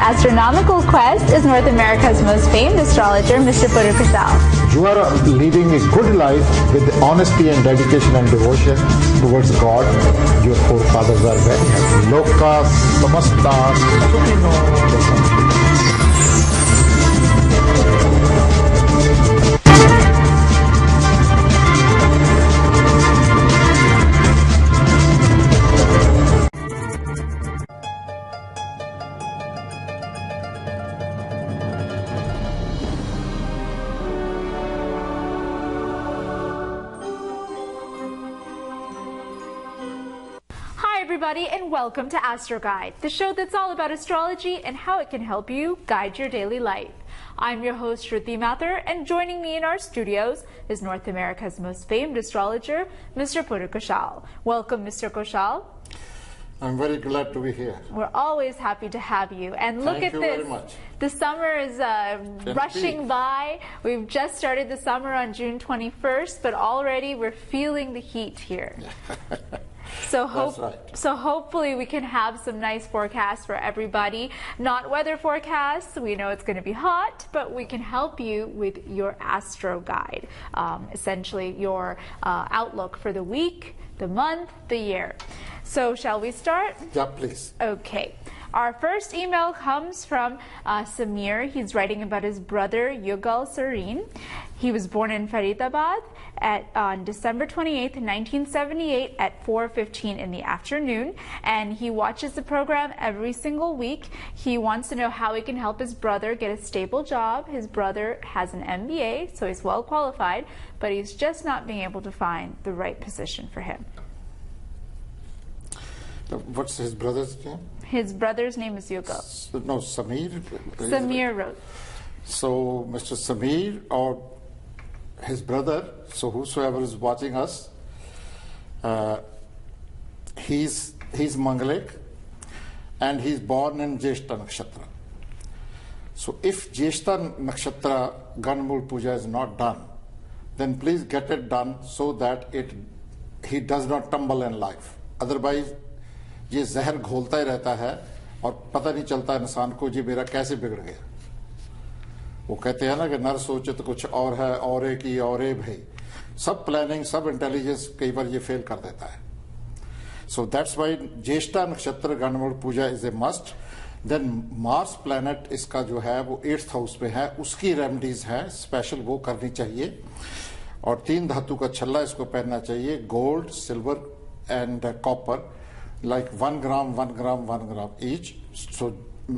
astronomical quest is North America's most famed astrologer, Mr. Puru. You are leading a good life with honesty and dedication and devotion towards God. Your forefathers are very happy. Loka samasta sukhino santu. Everybody, and welcome to Astroguide, the show that's all about astrology and how it can help you guide your daily life. I'm your host, Shruti Mathur, and joining me in our studios is North America's most famed astrologer, Mr. Puru Kauschal. Welcome, Mr. Kauschal. I'm very glad to be here. We're always happy to have you. And look at this. Thank you very much. The summer is rushing by. We've just started the summer on June 21st, but already we're feeling the heat here. So hopefully we can have some nice forecasts for everybody. Not weather forecasts. We know it's going to be hot, but we can help you with your astro guide. Essentially your outlook for the week, the month, the year. So shall we start? Yeah, please. Okay. Our first email comes from Samir. He's writing about his brother, Yugal Sareen. He was born in Faridabad on December 28th, 1978 at 4:15 in the afternoon. And he watches the program every single week. He wants to know how he can help his brother get a stable job. His brother has an MBA, so he's well qualified, but he's just not being able to find the right position for him. What's his brother's name? His brother's name is Yugal. No, Samir? Samir wrote. So, Mr. Samir or his brother, so whosoever is watching us, he's Mangalik and he's born in Jyeshta Nakshatra. So if Jyeshta Nakshatra Ganmul Puja is not done, then please get it done so that he does not tumble in life. Otherwise, ये जहर घोलता ही रहता है और पता नहीं चलता इंसान को जी मेरा कैसे बिगड़ गया. वो कहते हैं ना कि नर सोचे तो कुछ और है, औरे की औरे भाई. सब प्लानिंग, सब इंटेलिजेंस कई बार ये फेल कर देता है. So that's why ज्येष्ठा नक्षत्र गणमूल पूजा is a must. Then Mars planet इसका जो है वो 8th हाउस में है, उसकी रेमेडीज है स्पेशल, वो करनी चाहिए. और 3 धातु का छल्ला इसको पहनना चाहिए, gold, silver and copper, like 1 gram, 1 gram, 1 gram each. So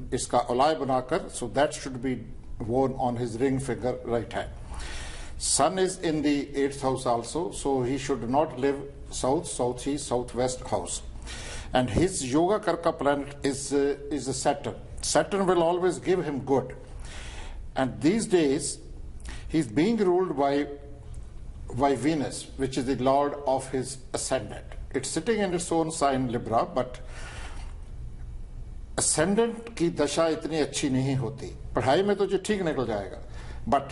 iska alay banakar, so that should be worn on his ring finger, right hand. Sun is in the 8th house also, so he should not live south, southeast, southwest house. And his yoga karka planet is a Saturn. Saturn will always give him good. And these days he's being ruled by Venus, which is the lord of his ascendant. It's sitting in its own sign Libra, but ascendant की दशा इतनी अच्छी नहीं होती. पढ़ाई में तो जो ठीक निकल जाएगा, but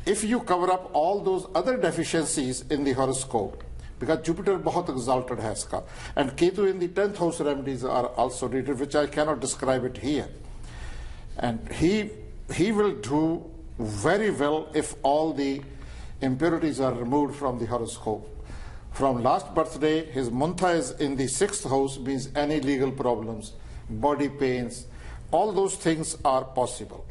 if you cover up all those other deficiencies in the horoscope, because Jupiter बहुत exalted है इसका, and Ketu in the 10th house remedies are also needed, which I cannot describe it here. And he will do very well if all the impurities are removed from the horoscope. From last birthday, his Muntha is in the 6th house, means any legal problems, body pains, all those things are possible.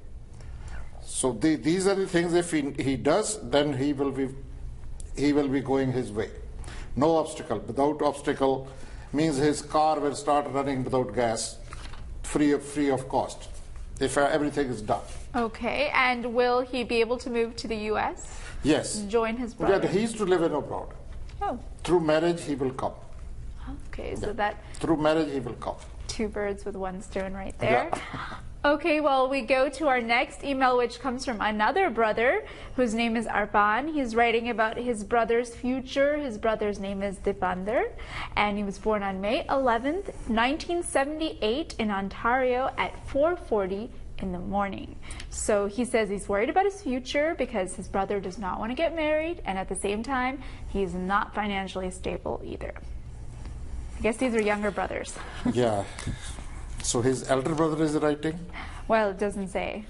So these are the things, if he does, then he will be going his way. No obstacle. Without obstacle means his car will start running without gas, free of cost, if everything is done. Okay, and will he be able to move to the U.S.? Yes. Join his brother? Yeah, he used to live in abroad. Oh. Through marriage, he will come. Okay, so that... Through marriage, he will come. 2 birds with 1 stone right there. Yeah. Okay, well, we go to our next email, which comes from another brother whose name is Arpan. He's writing about his brother's future. His brother's name is Dipander, and he was born on May 11th, 1978 in Ontario at 4:40 in the morning. So he says he's worried about his future because his brother does not want to get married, and at the same time, he's not financially stable either. I guess these are younger brothers. Yeah. So his elder brother is writing? Well, it doesn't say.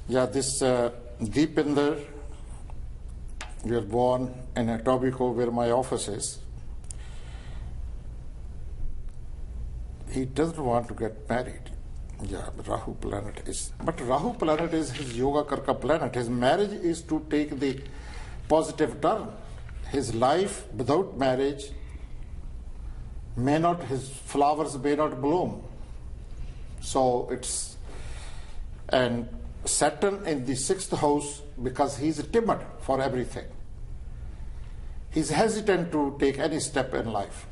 Yeah, this Deepinder, we were born in Etobicoke, where my office is. He doesn't want to get married. Yeah, Rahu planet is. But Rahu planet is his Yoga Karka planet. His marriage is to take the positive turn. His life without marriage may not, his flowers may not bloom. So it's, and Saturn in the 6th house, because he's timid for everything. He's hesitant to take any step in life.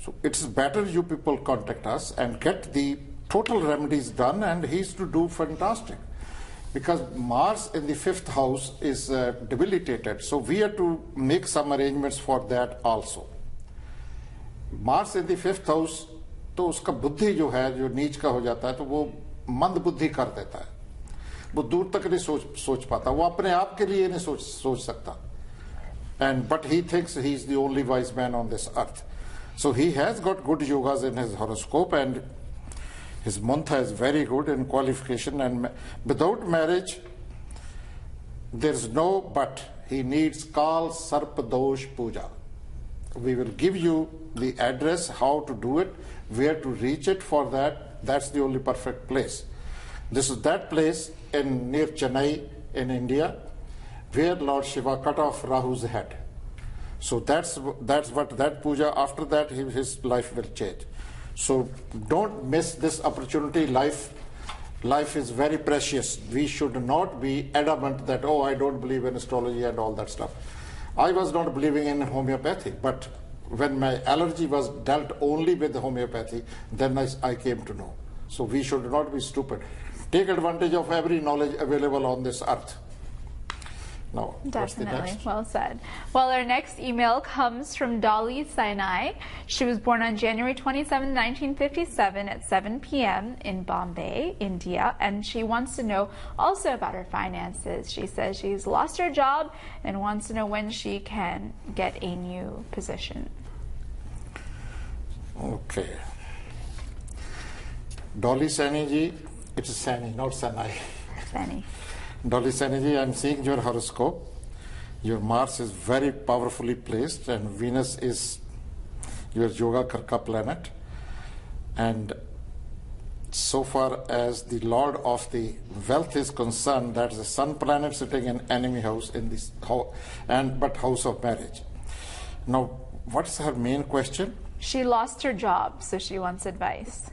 So it's better you people contact us and get the total remedies done, and he's to do fantastic. Because Mars in the 5th house is debilitated, so we have to make some arrangements for that also. Mars in the 5th house, तो उसका बुद्धि जो है, जो नीच का हो जाता है, तो वो मंद बुद्धि कर देता है. वो दूर तक नहीं सोच पाता, वो अपने आप के लिए नहीं सोच सकता. And but he thinks he's the only wise man on this earth. So he has got good yogas in his horoscope, and his mantha is very good in qualification. And without marriage, there's no but. He needs Kal Sarp Dosh Puja. We will give you the address, how to do it, where to reach it for that. That's the only perfect place. This is that place in near Chennai in India, where Lord Shiva cut off Rahu's head. So that's what that puja, after that his life will change. So don't miss this opportunity. Life is very precious. We should not be adamant that, oh, I don't believe in astrology and all that stuff. I was not believing in homeopathy, but when my allergy was dealt only with homeopathy, then I came to know. So we should not be stupid. Take advantage of every knowledge available on this earth. No, definitely. Well said. Well, our next email comes from Dolly Sinai. She was born on January 27, 1957 at 7 p.m. in Bombay, India, and she wants to know also about her finances. She says she's lost her job and wants to know when she can get a new position. Okay. Dolly Sinai ji, it's Sani, not Sanai. Sani. Dolly Saini, I'm seeing your horoscope. Your Mars is very powerfully placed, and Venus is your Yoga Karka planet. And so far as the Lord of the wealth is concerned, that's the Sun planet sitting in enemy house in this but house of marriage. Now, what's her main question? She lost her job, so she wants advice.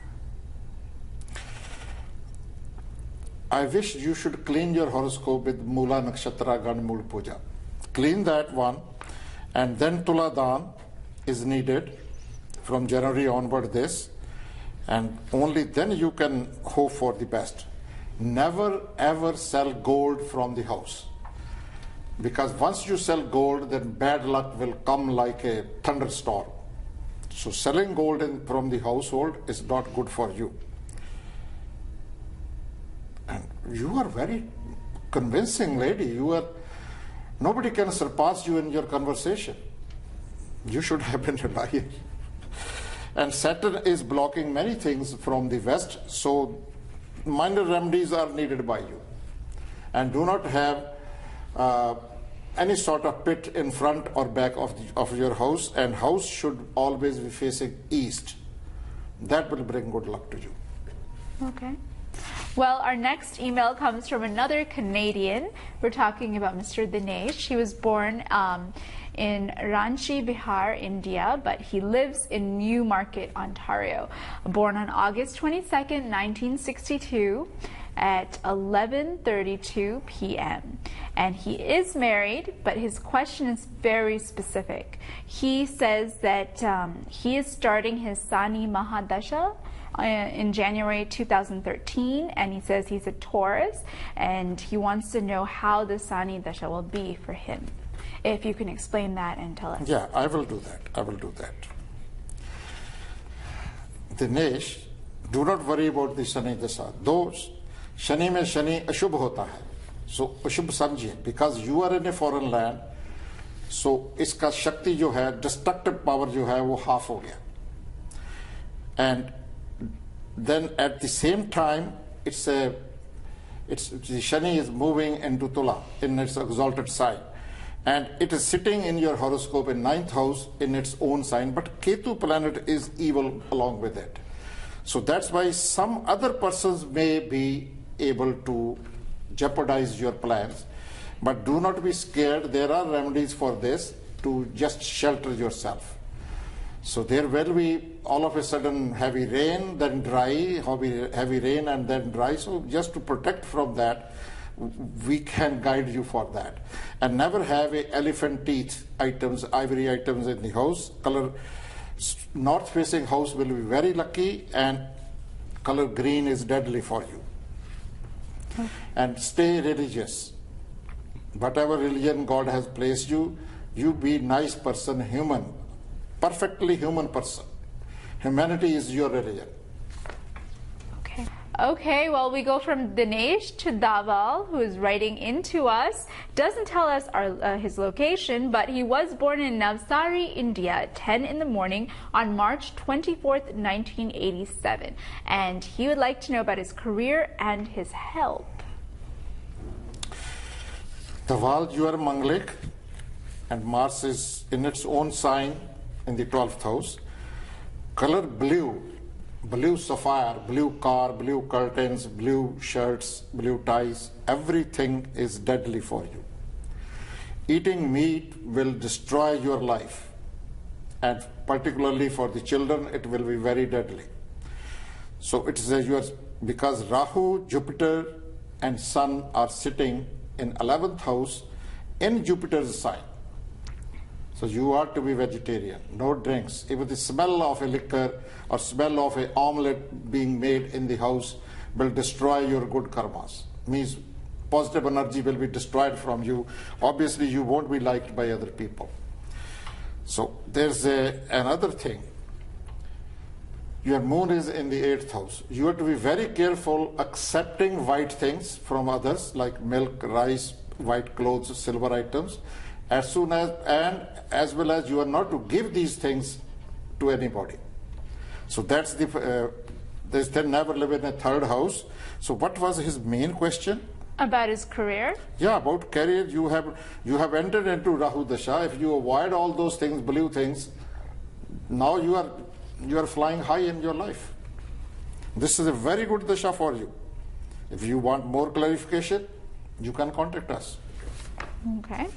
I wish you should clean your horoscope with Mula Nakshatra Ganmul Puja. Clean that one, and then Tula Dan is needed from January onward this, and only then you can hope for the best. Never ever sell gold from the house, because once you sell gold, then bad luck will come like a thunderstorm. So selling gold from the household is not good for you. And you are very convincing lady. Nobody can surpass you in your conversation. You should have been reliant. And Saturn is blocking many things from the west, so minor remedies are needed by you. And do not have any sort of pit in front or back of your house, and house should always be facing east. That will bring good luck to you. Okay. Well, our next email comes from another Canadian. We're talking about Mr. Dinesh. He was born in Ranchi, Bihar, India, but he lives in Newmarket, Ontario. Born on August 22nd, 1962 at 11:32 p.m. And he is married, but his question is very specific. He says that he is starting his Sani Mahadasha in January 2013, and he says he's a Taurus, and he wants to know how the Sani Dasha will be for him. If you can explain that and tell us. Yeah, I will do that. Dinesh, do not worry about the Shani Dasha. Though Shani mein Shani Ashubh hota hai. So Ashubh samjhiye, because you are in a foreign land, so iska shakti jo hai, destructive power jo hai, wo half ho gaya. And then at the same time, the Shani is moving into Tula in its exalted sign. And it is sitting in your horoscope in 9th house in its own sign, but Ketu planet is evil along with it. So that's why some other persons may be able to jeopardize your plans. But do not be scared. There are remedies for this to just shelter yourself. So there will be all of a sudden heavy rain, then dry, heavy rain and then dry. So just to protect from that, we can guide you for that. And never have a elephant teeth items, ivory items in the house. Color north facing house will be very lucky, and color green is deadly for you. Okay. And stay religious. Whatever religion God has placed you, you be nice person, human, perfectly human person. Humanity is your religion. Okay. Okay, well, we go from Dinesh to Daval, who is writing into us. Doesn't tell us his location, but he was born in Navsari, India at 10 in the morning on March 24th, 1987. And he would like to know about his career and his health. Daval, you are Manglik, and Mars is in its own sign in the 12th house. Color blue, blue sapphire, blue car, blue curtains, blue shirts, blue ties, everything is deadly for you. Eating meat will destroy your life, and particularly for the children, it will be very deadly. So it is because Rahu, Jupiter, and Sun are sitting in 11th house in Jupiter's sign. So you are to be vegetarian, no drinks. Even the smell of a liquor or smell of an omelette being made in the house will destroy your good karmas. Means positive energy will be destroyed from you. Obviously you won't be liked by other people. So there's another thing. Your moon is in the 8th house. You have to be very careful accepting white things from others like milk, rice, white clothes, silver items, as well as you are not to give these things to anybody. So that's they never live in a 3rd house. So what was his main question? About his career? Yeah, about career. You have entered into Rahu Dasha. If you avoid all those things, blue things, now you are flying high in your life. This is a very good dasha for you. If you want more clarification, you can contact us. Okay.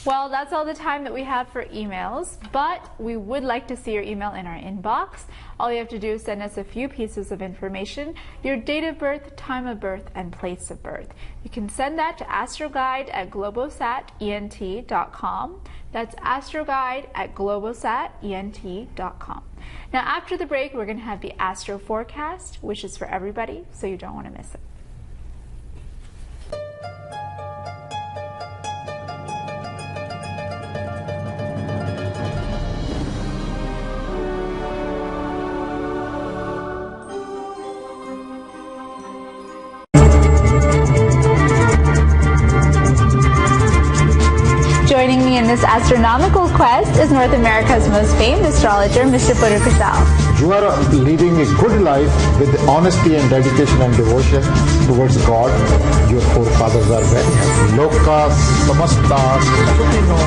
Well, that's all the time that we have for emails, but we would like to see your email in our inbox. All you have to do is send us a few pieces of information, your date of birth, time of birth, and place of birth. You can send that to astroguide@globalsatent.com. That's astroguide@globalsatent.com. Now, after the break, we're going to have the Astro Forecast, which is for everybody, so you don't want to miss it. Joining me in this astronomical quest is North America's most famed astrologer, Mr. Puru. You are leading a good life with honesty and dedication and devotion towards God. Your forefathers are very happy. Loka samasta sukhino